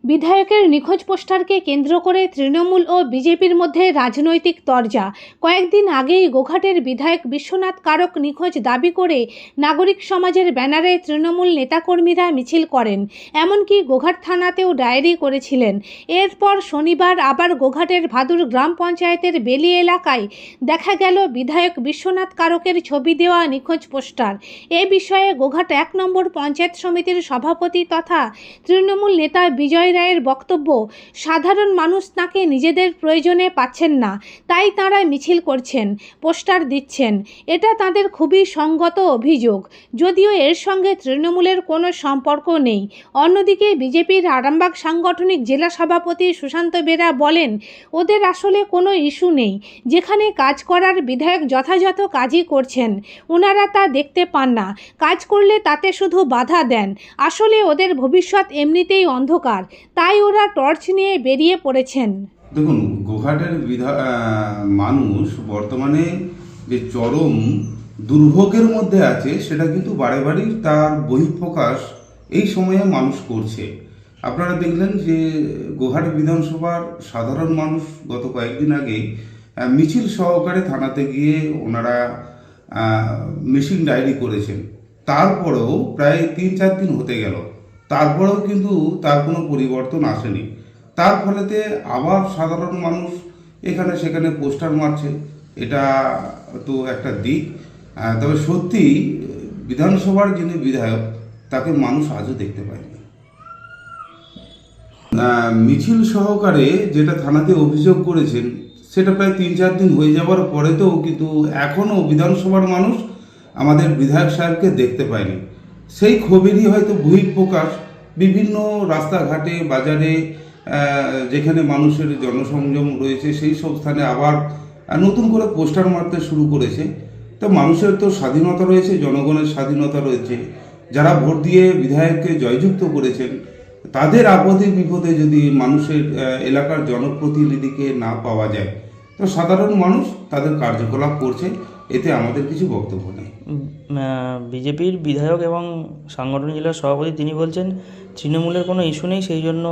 বিধায়কের নিখোঁজ পোস্টারকে কেন্দ্র করে তৃণমূল ও বিজেপির মধ্যে রাজনৈতিক তরজা। কয়েকদিন আগেই গোঘাটের বিধায়ক বিশ্বনাথ কারক নিখোঁজ দাবি করে নাগরিক সমাজের ব্যানারে তৃণমূল নেতাকর্মীরা মিছিল করেন, এমনকি গোঘাট থানাতেও ডায়েরি করেছিলেন। এরপর শনিবার আবার গোঘাটের ভাদুর গ্রাম পঞ্চায়েতের বেলি এলাকায় দেখা গেল বিধায়ক বিশ্বনাথ কারকের ছবি দেওয়া নিখোঁজ পোস্টার। এ বিষয়ে গোঘাট ১ নম্বর পঞ্চায়েত সমিতির সভাপতি তথা তৃণমূল নেতা বিজয় রায়ের বক্তব্য, সাধারণ মানুষ তাকে নিজেদের প্রয়োজনে পাচ্ছেন না, তাই তাঁরা মিছিল করছেন, পোস্টার দিচ্ছেন। এটা তাদের খুবই সঙ্গত অভিযোগ, যদিও এর সঙ্গে তৃণমূলের কোনো সম্পর্ক নেই। অন্যদিকে বিজেপির আরামবাগ সাংগঠনিক জেলা সভাপতি সুশান্ত বেরা বলেন, ওদের আসলে কোনো ইস্যু নেই। যেখানে কাজ করার বিধায়ক যথাযথ কাজই করছেন, ওনারা তা দেখতে পান না। কাজ করলে তাতে শুধু বাধা দেন। আসলে ওদের ভবিষ্যৎ এমনিতেই অন্ধকার, তাই ওরা টর্চ নিয়ে বেরিয়ে পড়েছেন। দেখুন, গোঘাটের মানুষ বর্তমানে যে চরম দুর্ভোগের মধ্যে আছে সেটা কিন্তু বারে বারেই তার বহিঃপ্রকাশ এই সময়ে মানুষ করছে। আপনারা দেখলেন যে গোঘাট বিধানসভার সাধারণ মানুষ গত কয়েকদিন আগে মিছিল সহকারে থানাতে গিয়ে ওনারা মিসিং ডায়েরি করেছেন। তারপরেও প্রায় ৩-৪ দিন হতে গেল, তারপরেও কিন্তু তার কোনো পরিবর্তন আসেনি। তার ফলেতে আবার সাধারণ মানুষ এখানে সেখানে পোস্টার মারছে, এটা তো একটা দিক। তবে সত্যি বিধানসভার যিনি বিধায়ক তাকে মানুষ আজও দেখতে পায়নি। মিছিল সহকারে যেটা থানাতে অভিযোগ করেছেন সেটা প্রায় ৩-৪ দিন হয়ে যাওয়ার পরেতেও কিন্তু এখনও বিধানসভার মানুষ আমাদের বিধায়ক সাহেবকে দেখতে পায়নি। সেই ক্ষোভেরই হয়তো বহিঃপ্রকাশ বিভিন্ন রাস্তাঘাটে, বাজারে, যেখানে মানুষের জনসংযম রয়েছে সেই সব স্থানে আবার নতুন করে পোস্টার মারতে শুরু করেছে। তো মানুষের তো স্বাধীনতা রয়েছে, জনগণের স্বাধীনতা রয়েছে। যারা ভোট দিয়ে বিধায়ককে জয়যুক্ত করেছেন তাদের আপদে বিপদে যদি মানুষের এলাকার জনপ্রতিনিধিকে না পাওয়া যায় তো সাধারণ মানুষ তাদের কার্যকলাপ করছে, এতে আমাদের কিছু বক্তব্য নেই। বিজেপির বিধায়ক এবং সাংগঠনিক জেলার সভাপতি তিনি বলছেন তৃণমূলের কোনো ইস্যু নেই, সেই জন্য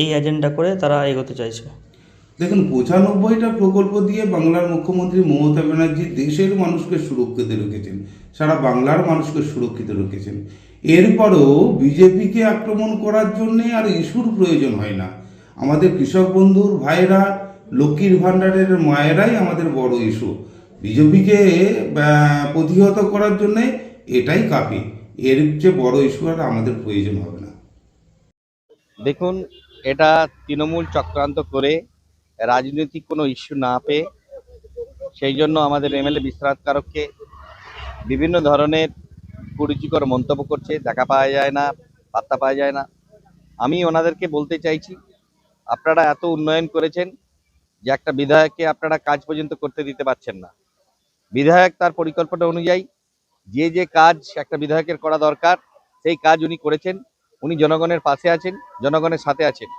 এই এজেন্ডা করে তারা এগোতে চাইছে। দেখুন, ৯৫টা প্রকল্প দিয়ে বাংলার মুখ্যমন্ত্রী মমতা ব্যানার্জি দেশের মানুষকে সুরক্ষিত রেখেছেন, সারা বাংলার মানুষকে সুরক্ষিত রেখেছেন। এরপরও বিজেপিকে আক্রমণ করার জন্যে আর ইস্যুর প্রয়োজন হয় না। আমাদের কৃষক বন্ধুর ভাইরা, লক্ষ্মীর ভাণ্ডারের মায়েরাই আমাদের বড় ইস্যু। বিজেপিকে প্রতিহত করার জন্যে এটাই কাফি, এর চেয়ে বড় ইস্যু আর আমাদের প্রয়োজন হবে না। দেখুন, এটা তৃণমূল চক্রান্ত করে রাজনৈতিক কোনো ইস্যু না পেয়ে সেই জন্য আমাদের এমএলএ বিশ্বনাথ কারককে বিভিন্ন ধরনের কুরুচিকর মন্তব্য করছে, দেখা পাওয়া যায় না, পাত্তা পাওয়া যায় না। আমি ওনাদেরকে বলতে চাইছি, আপনারা এত উন্নয়ন করেছেন যে একটা বিধায়ককে আপনারা কাজ পর্যন্ত করতে দিতে পারছেন না। বিধায়ক তার পরিকল্পনা অনুযায়ী যে যে কাজ একটা বিধায়কের করা দরকার সেই কাজ উনি করেছেন। উনি জনগণের পাশে আছেন, জনগণের সাথে আছেন।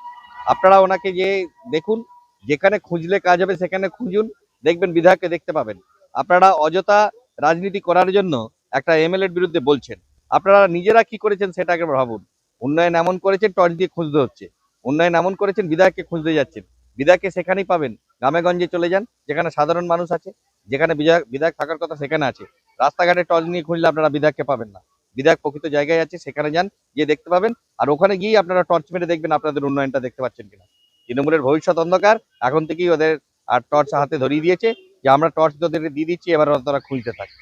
আপনারা ওনাকে যে দেখুন, যেখানে খুঁজলে কাজ হবে সেখানে খুঁজুন, দেখবেন বিধায়ককে দেখতে পাবেন। আপনারা অযথা রাজনীতি করার জন্য একটা এমএলএর বিরুদ্ধে বলছেন। আপনারা নিজেরা কি করেছেন সেটাকে ভাবুন। উন্নয়ন এমন করেছেন টর্চ দিয়ে খুঁজতে হচ্ছে, উন্নয়ন এমন করেছেন বিধায়ককে খুঁজতে যাচ্ছেন। বিধায়ককে সেখানেই পাবেন, গ্রামে-গঞ্জে চলে যান, যেখানে সাধারণ মানুষ আছে, যেখানে বিধায়ক থাকার কথা সেখানে আছে। রাস্তাঘাটে টর্চ নিয়ে খুঁজলে আপনারা বিধায়ককে পাবেন না। বিধায়ক প্রকৃত জায়গায় আছে, সেখানে যান, গিয়ে দেখতে পাবেন। আর ওখানে গিয়ে আপনারা টর্চ মেরে দেখবেন আপনাদের উন্নয়নটা দেখতে পাচ্ছেন কিনা। তৃণমূলের ভবিষ্যৎ অন্ধকার, এখন থেকেই ওদের আর টর্চ হাতে ধরিয়ে দিয়েছে যে আমরা টর্চ তোদের দিয়ে দিচ্ছি, এবার তারা খুঁজতে থাকে।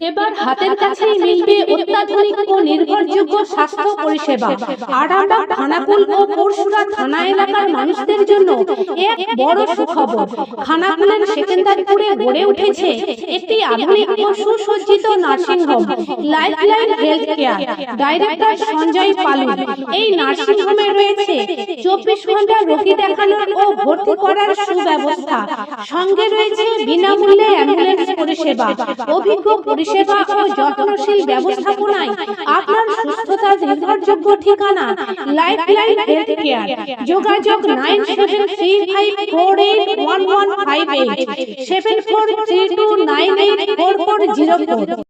এবার হাতের কাছেই মিলবে অত্যাধুনিক ও নির্ভরযোগ্য স্বাস্থ্য পরিষেবা। আরামবাগ, খানাকুল ও পরশুরা থানা এলাকার মানুষদের জন্য এক বড় সুখবর। খানাকুলের সেকেন্দারপুরে গড়ে উঠেছে একটি আধুনিক ও সুসজ্জিত nursing home, Lifeline Health Care. Director Sanjay Palu. এই নার্সিংহোমে রয়েছে ২৪ ঘন্টা রোগী দেখানোর ও ভর্তি করার সুব্যবস্থা। সঙ্গে রয়েছে বিনামূল্যে অ্যাম্বুলেন্স পরিষেবা। অভিজ্ঞ পরিষেবা ও যত্নশীল ব্যবস্থাপনায় আপনার সুস্থতার নির্ভরযোগ্য ঠিকানা লাইফলাইন হেলথ কেয়ার। যোগাযোগ 9735481158 7432984404।